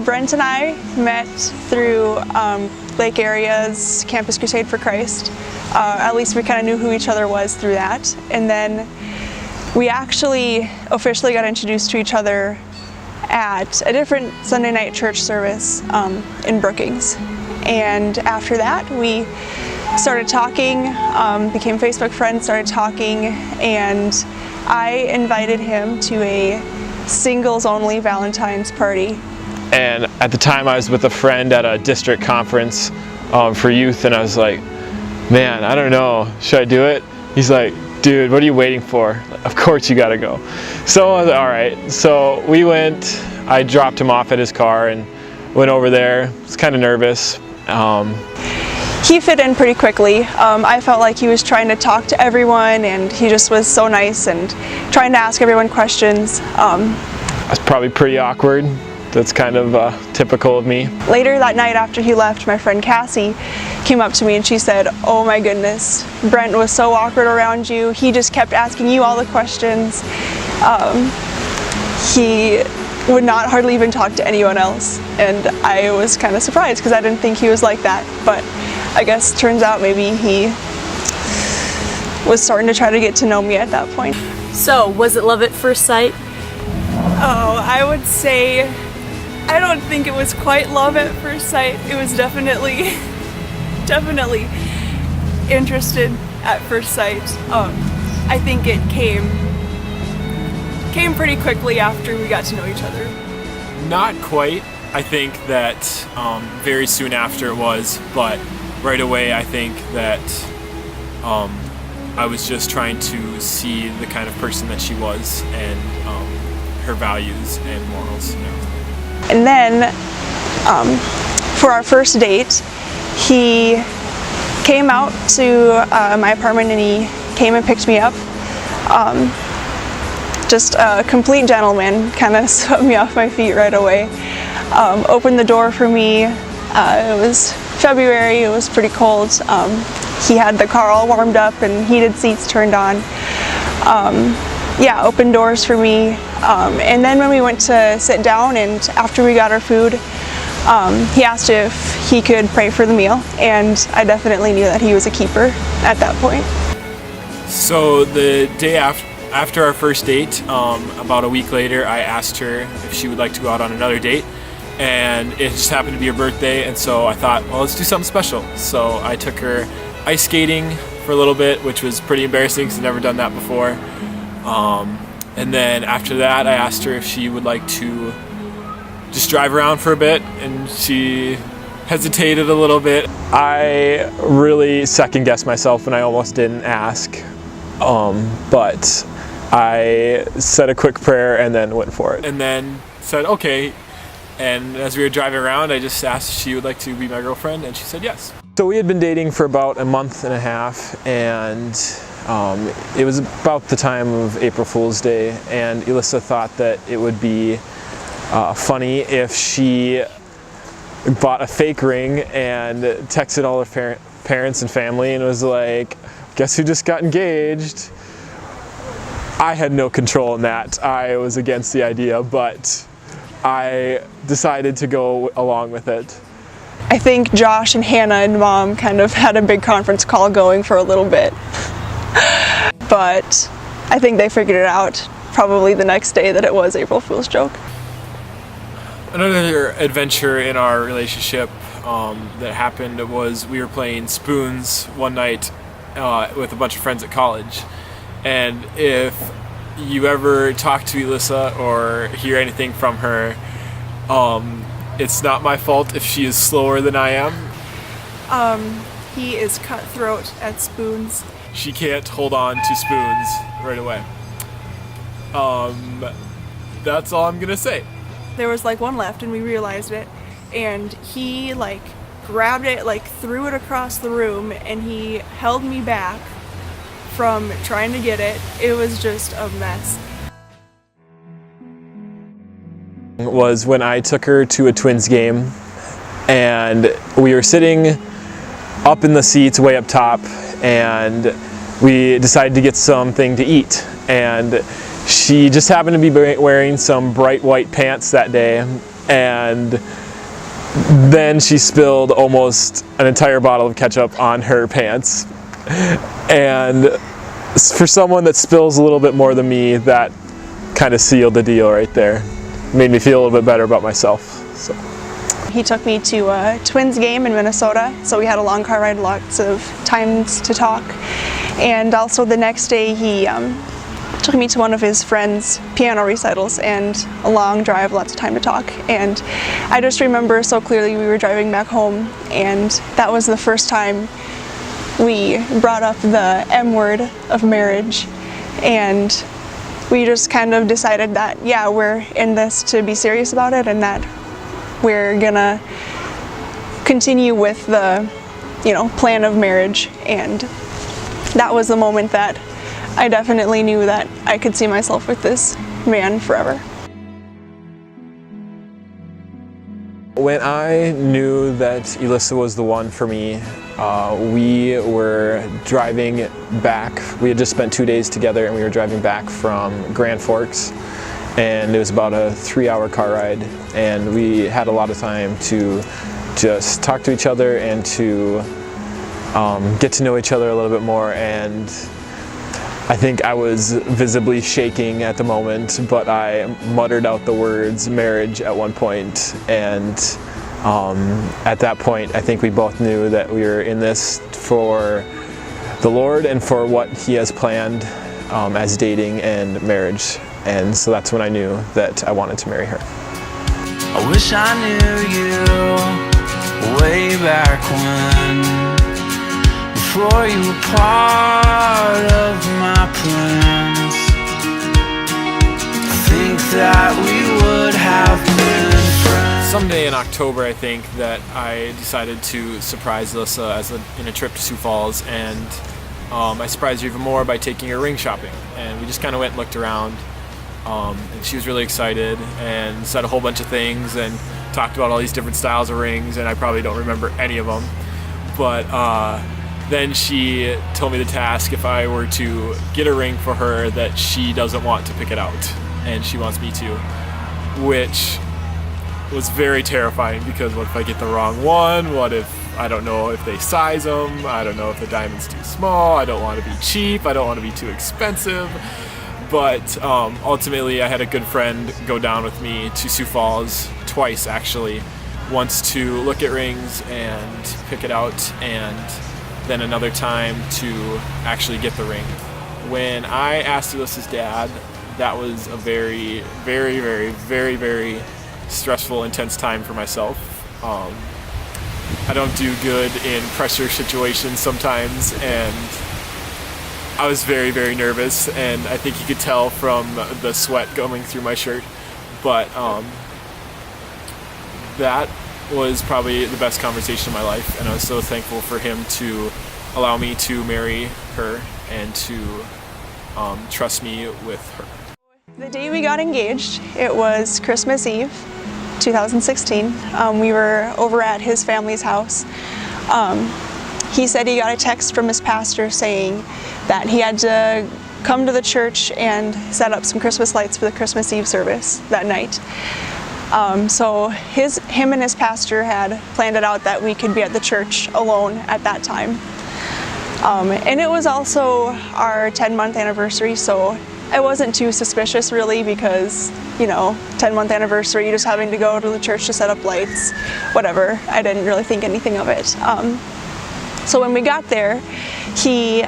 Brent and I met through Lake Area's Campus Crusade for Christ. At least we kind of knew who each other was through that. And then we actually officially got introduced to each other at a different Sunday night church service in Brookings. And after that, we started talking, became Facebook friends, started talking, and I invited him to a singles-only Valentine's party. And at the time I was with a friend at a district conference for youth, and I was like, man, I don't know, should I do it? He's like, dude, what are you waiting for? Of course you gotta go. So I was like, all right. So we went, I dropped him off at his car and went over there. I was kind of nervous. He fit in pretty quickly. I felt like he was trying to talk to everyone, and he just was so nice and trying to ask everyone questions. I was probably pretty awkward. That's kind of typical of me. Later that night after he left, my friend Cassie came up to me and she said, oh my goodness, Brent was so awkward around you. He just kept asking you all the questions. He would not hardly even talk to anyone else. And I was kind of surprised because I didn't think he was like that. But I guess turns out maybe he was starting to try to get to know me at that point. So, was it love at first sight? Oh, I would say, I don't think it was quite love at first sight. It was definitely interested at first sight. I think it came pretty quickly after we got to know each other. Not quite. I think that very soon after it was, but right away I think that I was just trying to see the kind of person that she was and her values and morals. And then for our first date, he came out to my apartment and he came and picked me up. Just a complete gentleman, kind of swept me off my feet right away. Opened the door for me. It was February, it was pretty cold. He had the car all warmed up and heated seats turned on. Yeah, opened doors for me. And then when we went to sit down and after we got our food, he asked if he could pray for the meal, and I definitely knew that he was a keeper at that point. So the day after our first date, about a week later, I asked her if she would like to go out on another date, and it just happened to be her birthday, and so I thought, well, let's do something special. So I took her ice skating for a little bit, which was pretty embarrassing because I'd never done that before. And then after that, I asked her if she would like to just drive around for a bit, and she hesitated a little bit. I really second-guessed myself when I almost didn't ask, but I said a quick prayer and then went for it. And then said, okay. And as we were driving around, I just asked if she would like to be my girlfriend, and she said yes. So we had been dating for about a month and a half, and it was about the time of April Fool's Day, and Elissa thought that it would be funny if she bought a fake ring and texted all her parents and family and was like, guess who just got engaged? I had no control in that. I was against the idea, but I decided to go along with it. I think Josh and Hannah and Mom kind of had a big conference call going for a little bit. But I think they figured it out probably the next day that it was April Fool's joke. Another adventure in our relationship that happened was we were playing spoons one night with a bunch of friends at college. And if you ever talk to Elissa or hear anything from her, it's not my fault if she is slower than I am. He is cutthroat at spoons. She can't hold on to spoons right away. That's all I'm gonna say. There was like one left and we realized it, and he like grabbed it, like threw it across the room, and he held me back from trying to get it. It was just a mess. Was when I took her to a Twins game, and we were sitting up in the seats way up top, and we decided to get something to eat, and she just happened to be wearing some bright white pants that day, and then she spilled almost an entire bottle of ketchup on her pants. And for someone that spills a little bit more than me, that kind of sealed the deal right there. Made me feel a little bit better about myself. So. He took me to a Twins game in Minnesota, so we had a long car ride, lots of times to talk. And also the next day he took me to one of his friends' piano recitals, and a long drive, lots of time to talk. And I just remember so clearly we were driving back home, and that was the first time we brought up the M word of marriage. And we just kind of decided that, yeah, we're in this to be serious about it, and that we're gonna continue with the, plan of marriage. And that was the moment that I definitely knew that I could see myself with this man forever. When I knew that Elissa was the one for me, we were driving back. We had just spent 2 days together, and we were driving back from Grand Forks, and it was about a 3-hour car ride, and we had a lot of time to just talk to each other and to get to know each other a little bit more. And I think I was visibly shaking at the moment, but I muttered out the words marriage at one point, and at that point I think we both knew that we were in this for the Lord and for what He has planned as dating and marriage. And so that's when I knew that I wanted to marry her. I wish I knew you way back when, before you were part of my plans. I think that we would have been friends. Someday in October, I think, that I decided to surprise Elissa in a trip to Sioux Falls, and I surprised her even more by taking her ring shopping. And we just kind of went and looked around. And she was really excited and said a whole bunch of things and talked about all these different styles of rings, and I probably don't remember any of them. But then she told me the task if I were to get a ring for her that she doesn't want to pick it out, and she wants me to, which was very terrifying, because what if I get the wrong one? What if I don't know if they size them? I don't know if the diamond's too small. I don't want to be cheap. I don't want to be too expensive. But ultimately, I had a good friend go down with me to Sioux Falls twice, actually. Once to look at rings and pick it out, and then another time to actually get the ring. When I asked Elissa's dad, that was a very, very, very, very, very stressful, intense time for myself. I don't do good in pressure situations sometimes, and I was very, very nervous, and I think you could tell from the sweat going through my shirt. But that was probably the best conversation of my life, and I was so thankful for him to allow me to marry her and to trust me with her. The day we got engaged, it was Christmas Eve, 2016. We were over at his family's house. He said he got a text from his pastor saying that he had to come to the church and set up some Christmas lights for the Christmas Eve service that night. So him and his pastor had planned it out that we could be at the church alone at that time. And it was also our 10-month anniversary, so I wasn't too suspicious really, because, 10-month anniversary, just having to go to the church to set up lights, whatever. I didn't really think anything of it. So when we got there, he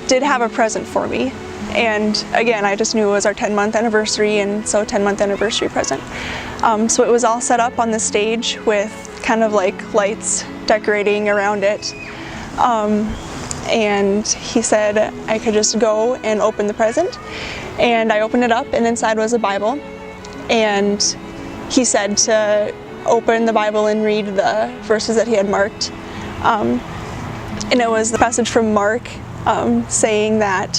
did have a present for me. And again, I just knew it was our 10-month anniversary, and so 10-month anniversary present. So it was all set up on the stage with kind of like lights decorating around it. And he said I could just go and open the present. And I opened it up, and inside was a Bible. And he said to open the Bible and read the verses that he had marked. And it was the passage from Mark saying that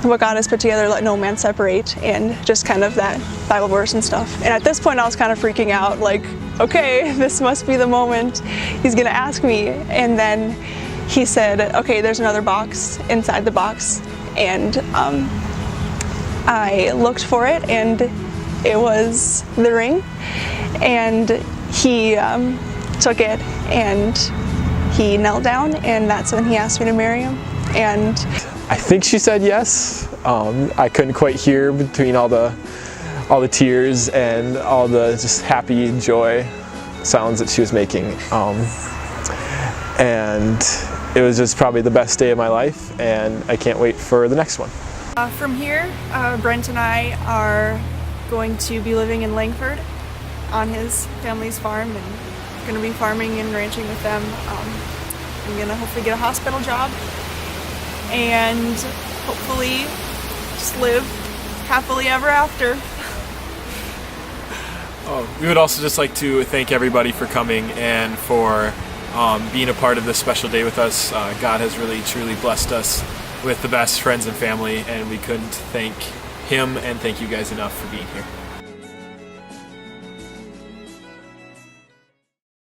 what God has put together, let no man separate, and just kind of that Bible verse and stuff. And at this point I was kind of freaking out, like, okay, this must be the moment he's gonna ask me. And then he said, okay, there's another box inside the box. And I looked for it, and it was the ring, and he took it and he knelt down, and that's when he asked me to marry him. And I think she said yes. I couldn't quite hear between all the tears and all the just happy joy sounds that she was making. And it was just probably the best day of my life, and I can't wait for the next one. from here, Brent and I are going to be living in Langford on his family's farm, and going to be farming and ranching with them. I'm going to hopefully get a hospital job and hopefully just live happily ever after. We would also just like to thank everybody for coming and for being a part of this special day with us. God has really truly blessed us with the best friends and family, and we couldn't thank him and thank you guys enough for being here.